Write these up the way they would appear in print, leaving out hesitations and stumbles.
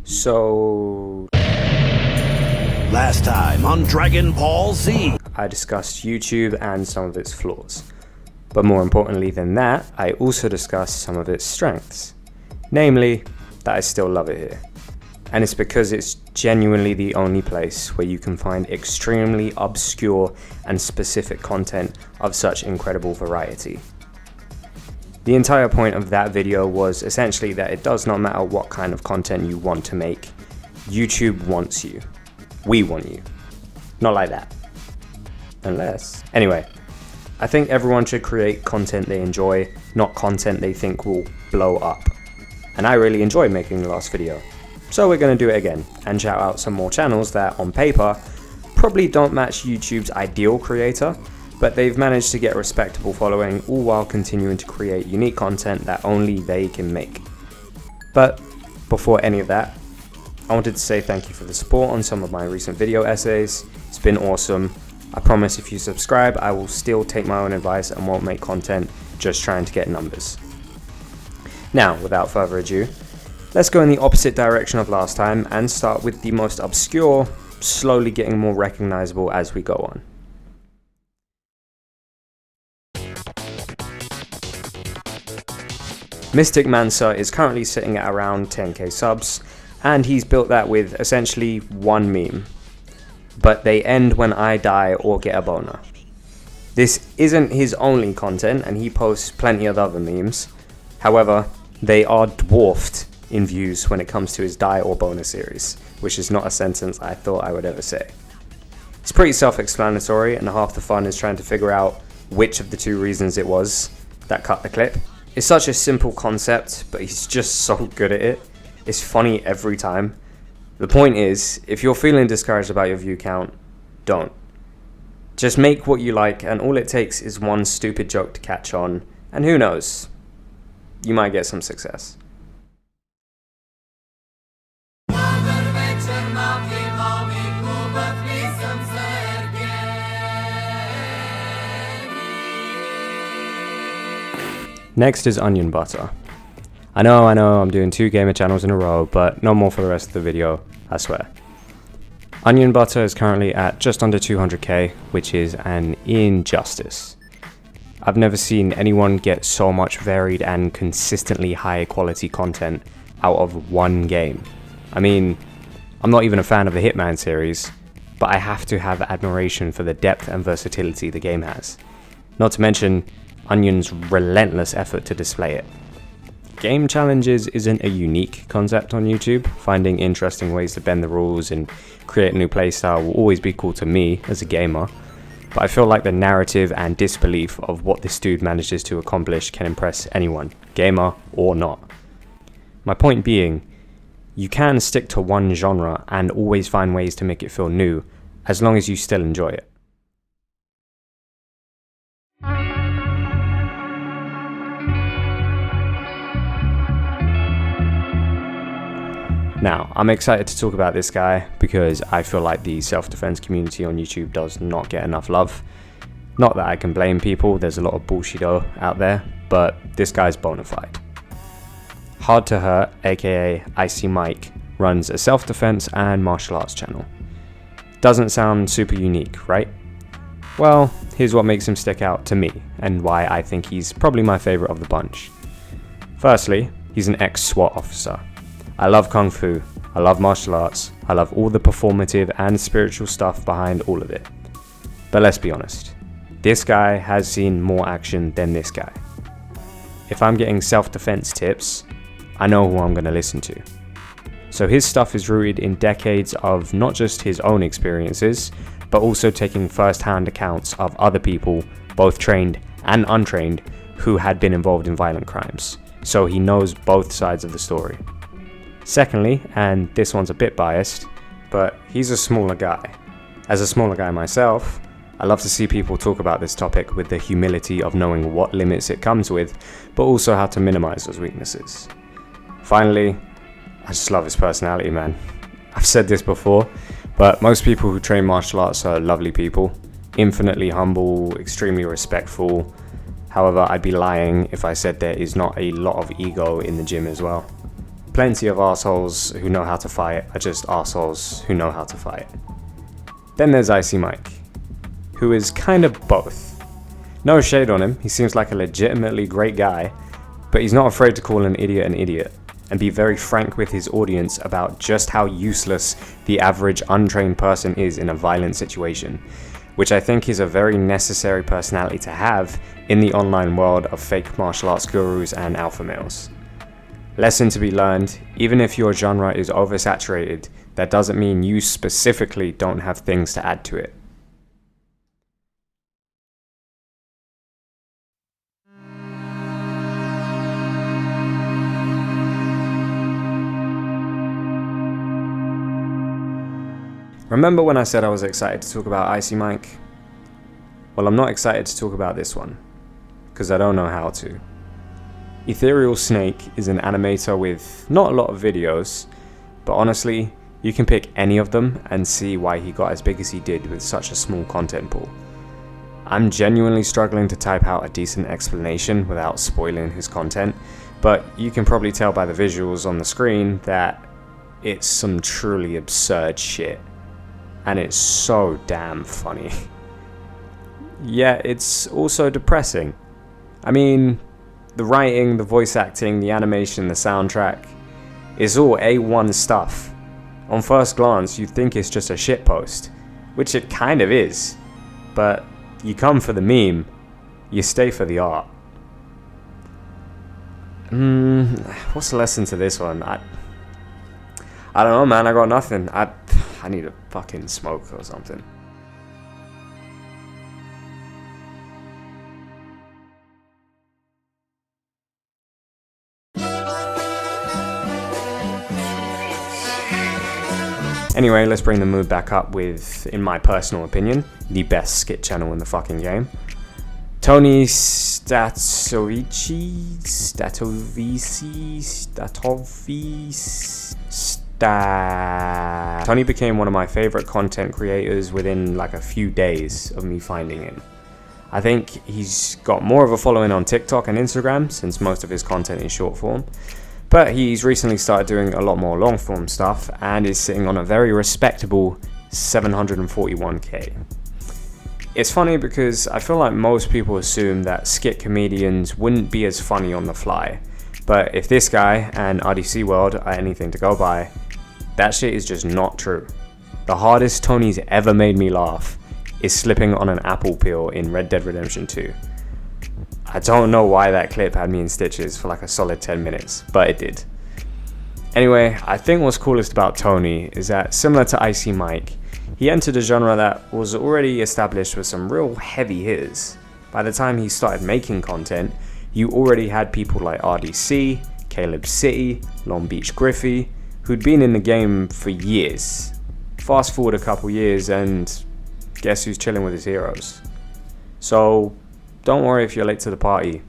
So, last time on Dragon Ball Z, I discussed YouTube and some of its flaws. But more importantly than that, I also discussed some of its strengths. Namely, that I still love it here. And it's because it's genuinely the only place where you can find extremely obscure and specific content of such incredible variety. The entire point of that video was essentially that it does not matter what kind of content you want to make, YouTube wants you. We want you. Not like that. Unless. Anyway, I think everyone should create content they enjoy, not content they think will blow up. And I really enjoyed making the last video. So we're going to do it again, and shout out some more channels that, on paper, probably don't match YouTube's ideal creator, but they've managed to get a respectable following, all while continuing to create unique content that only they can make. But before any of that, I wanted to say thank you for the support on some of my recent video essays. It's been awesome. I promise if you subscribe, I will still take my own advice and won't make content just trying to get numbers. Now, without further ado, let's go in the opposite direction of last time and start with the most obscure, slowly getting more recognizable as we go on. Mystic Mansa is currently sitting at around 10k subs, and he's built that with essentially one meme. But they end when I die or get a boner. This isn't his only content, and he posts plenty of other memes. However, they are dwarfed in views when it comes to his die or boner series, which is not a sentence I thought I would ever say. It's pretty self-explanatory, and half the fun is trying to figure out which of the two reasons it was that cut the clip. It's such a simple concept, but he's just so good at it. It's funny every time. The point is, if you're feeling discouraged about your view count, don't. Just make what you like, and all it takes is one stupid joke to catch on, and who knows, you might get some success. Next is Onion Butter. I know, I'm doing 2 gamer channels in a row, but no more for the rest of the video, I swear. Onion Butter is currently at just under 200k, which is an injustice. I've never seen anyone get so much varied and consistently high quality content out of one game. I mean, I'm not even a fan of the Hitman series, but I have to have admiration for the depth and versatility the game has. Not to mention Onion's relentless effort to display it. Game challenges isn't a unique concept on YouTube. Finding interesting ways to bend the rules and create a new playstyle will always be cool to me as a gamer, but I feel like the narrative and disbelief of what this dude manages to accomplish can impress anyone, gamer or not. My point being, you can stick to one genre and always find ways to make it feel new, as long as you still enjoy it. Now, I'm excited to talk about this guy because I feel like the self-defense community on YouTube does not get enough love. Not that I can blame people, there's a lot of bullshit out there, but this guy's bona fide. Hard to Hurt, aka Icy Mike, runs a self-defense and martial arts channel. Doesn't sound super unique, right? Well, here's what makes him stick out to me, and why I think he's probably my favorite of the bunch. Firstly, he's an ex-SWAT officer. I love Kung Fu, I love martial arts, I love all the performative and spiritual stuff behind all of it. But let's be honest, this guy has seen more action than this guy. If I'm getting self-defense tips, I know who I'm going to listen to. So his stuff is rooted in decades of not just his own experiences, but also taking first-hand accounts of other people, both trained and untrained, who had been involved in violent crimes. So he knows both sides of the story. Secondly, and this one's a bit biased, but he's a smaller guy. As a smaller guy myself, I love to see people talk about this topic with the humility of knowing what limits it comes with, but also how to minimize those weaknesses. Finally, I just love his personality, man. I've said this before, but most people who train martial arts are lovely people, infinitely humble, extremely respectful. However, I'd be lying if I said there is not a lot of ego in the gym as well. plenty of assholes who know how to fight are just assholes who know how to fight. Then there's Icy Mike, who is kind of both. No shade on him, he seems like a legitimately great guy, but he's not afraid to call an idiot, and be very frank with his audience about just how useless the average untrained person is in a violent situation, which I think is a very necessary personality to have in the online world of fake martial arts gurus and alpha males. Lesson to be learned, even if your genre is oversaturated, that doesn't mean you specifically don't have things to add to it. Remember when I said I was excited to talk about Icy Mike? Well, I'm not excited to talk about this one, because I don't know how to. Ethereal Snake is an animator with not a lot of videos, but honestly, you can pick any of them and see why he got as big as he did with such a small content pool. I'm genuinely struggling to type out a decent explanation without spoiling his content, but you can probably tell by the visuals on the screen that it's some truly absurd shit. And it's so damn funny. Yeah, it's also depressing. I mean, the writing, the voice acting, the animation, the soundtrack, it's all A1 stuff. On first glance, you'd think it's just a shitpost, which it kind of is. But you come for the meme, you stay for the art. What's the lesson to this one? I don't know, man, I got nothing. I need a fucking smoke or something. Anyway, let's bring the mood back up with, in my personal opinion, the best skit channel in the fucking game. Tony Tony became one of my favorite content creators within like a few days of me finding him. I think he's got more of a following on TikTok and Instagram since most of his content is short form, but he's recently started doing a lot more long form stuff and is sitting on a very respectable 741k. It's funny because I feel like most people assume that skit comedians wouldn't be as funny on the fly, but if this guy and RDC World are anything to go by, that shit is just not true. The hardest Tony's ever made me laugh is slipping on an apple peel in Red Dead Redemption 2. I don't know why that clip had me in stitches for like a solid 10 minutes, but it did. Anyway, I think what's coolest about Tony is that, similar to Icy Mike, he entered a genre that was already established with some real heavy hitters. By the time he started making content, you already had people like RDC, Caleb City, Long Beach Griffey, who'd been in the game for years. Fast forward a couple years and guess who's chilling with his heroes? So don't worry if you're late to the party,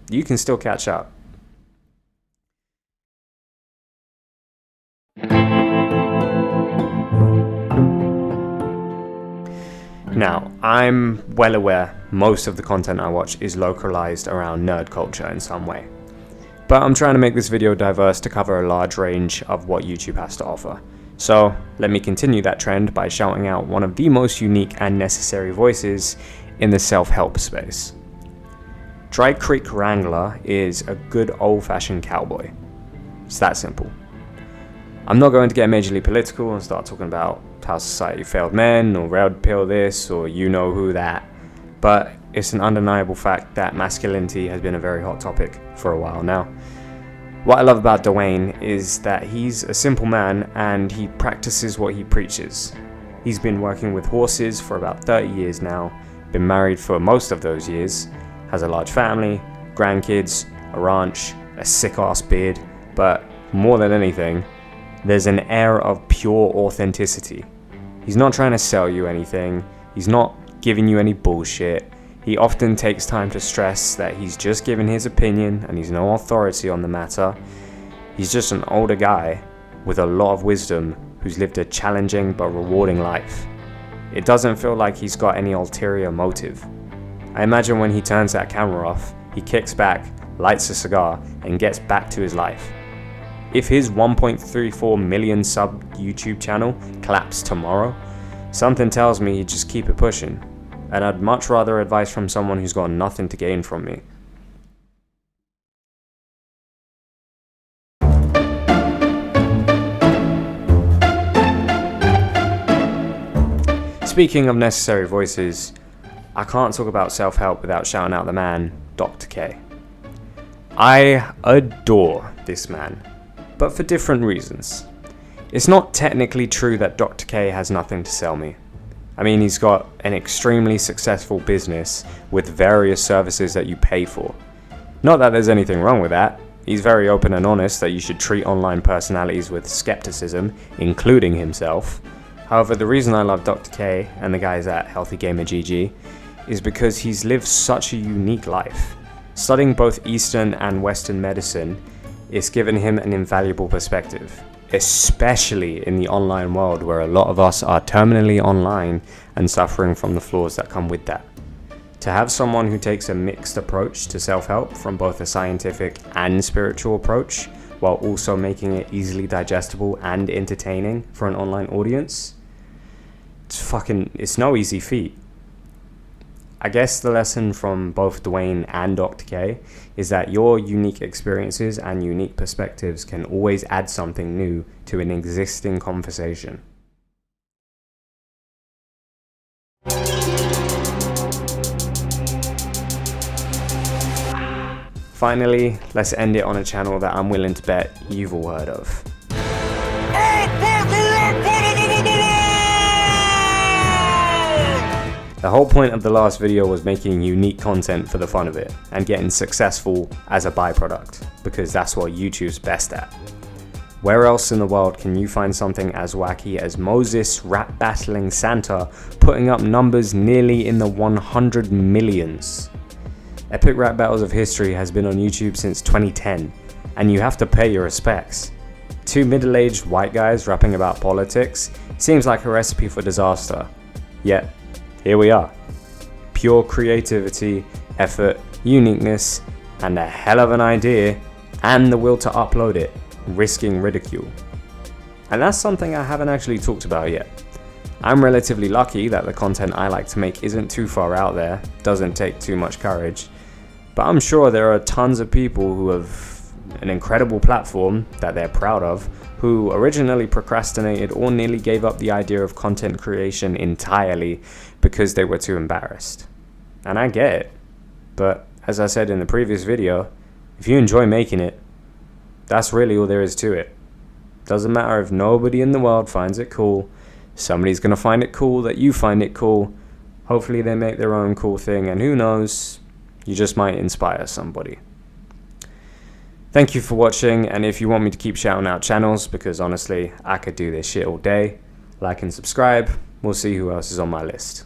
you can still catch up. Now, I'm well aware most of the content I watch is localized around nerd culture in some way, but I'm trying to make this video diverse to cover a large range of what YouTube has to offer. So let me continue that trend by shouting out one of the most unique and necessary voices in the self-help space. Dry Creek Wrangler is a good old-fashioned cowboy. It's that simple. I'm not going to get majorly political and start talking about how society failed men or red pill this or you know who that, but it's an undeniable fact that masculinity has been a very hot topic for a while now. What I love about Dwayne is that he's a simple man and he practices what he preaches. He's been working with horses for about 30 years now, been married for most of those years, has a large family, grandkids, a ranch, a sick-ass beard, but more than anything, there's an air of pure authenticity. He's not trying to sell you anything, he's not giving you any bullshit. He often takes time to stress that he's just giving his opinion and he's no authority on the matter. He's just an older guy with a lot of wisdom who's lived a challenging but rewarding life. It doesn't feel like he's got any ulterior motive. I imagine when he turns that camera off, he kicks back, lights a cigar, and gets back to his life. If his 1.34 million sub YouTube channel collapsed tomorrow, something tells me he'd just keep it pushing. And I'd much rather advice from someone who's got nothing to gain from me. Speaking of necessary voices, I can't talk about self-help without shouting out the man, Dr. K. I adore this man, but for different reasons. It's not technically true that Dr. K has nothing to sell me. I mean, he's got an extremely successful business with various services that you pay for. Not that there's anything wrong with that. He's very open and honest that you should treat online personalities with skepticism, including himself. However, the reason I love Dr. K and the guys at Healthy Gamer GG is because he's lived such a unique life. Studying both Eastern and Western medicine is given him an invaluable perspective, especially in the online world where a lot of us are terminally online and suffering from the flaws that come with that. To have someone who takes a mixed approach to self-help from both a scientific and spiritual approach, while also making it easily digestible and entertaining for an online audience, it's no easy feat. I guess the lesson from both Dwayne and Dr. K is that your unique experiences and unique perspectives can always add something new to an existing conversation. Finally, let's end it on a channel that I'm willing to bet you've all heard of. The whole point of the last video was making unique content for the fun of it, and getting successful as a byproduct, because that's what YouTube's best at. Where else in the world can you find something as wacky as Moses rap battling Santa, putting up numbers nearly in the 100 millions? Epic Rap Battles of History has been on YouTube since 2010, and you have to pay your respects. Two middle-aged white guys rapping about politics seems like a recipe for disaster. Yet, here we are. Pure creativity, effort, uniqueness, and a hell of an idea, and the will to upload it, risking ridicule. And that's something I haven't actually talked about yet. I'm relatively lucky that the content I like to make isn't too far out there, doesn't take too much courage, but I'm sure there are tons of people who have an incredible platform that they're proud of, who originally procrastinated or nearly gave up the idea of content creation entirely because they were too embarrassed. And I get it, but as I said in the previous video, if you enjoy making it, that's really all there is to it. Doesn't matter if nobody in the world finds it cool, somebody's gonna find it cool that you find it cool. Hopefully they make their own cool thing, and who knows, you just might inspire somebody. Thank you for watching, and if you want me to keep shouting out channels, because honestly, I could do this shit all day, like and subscribe. We'll see who else is on my list.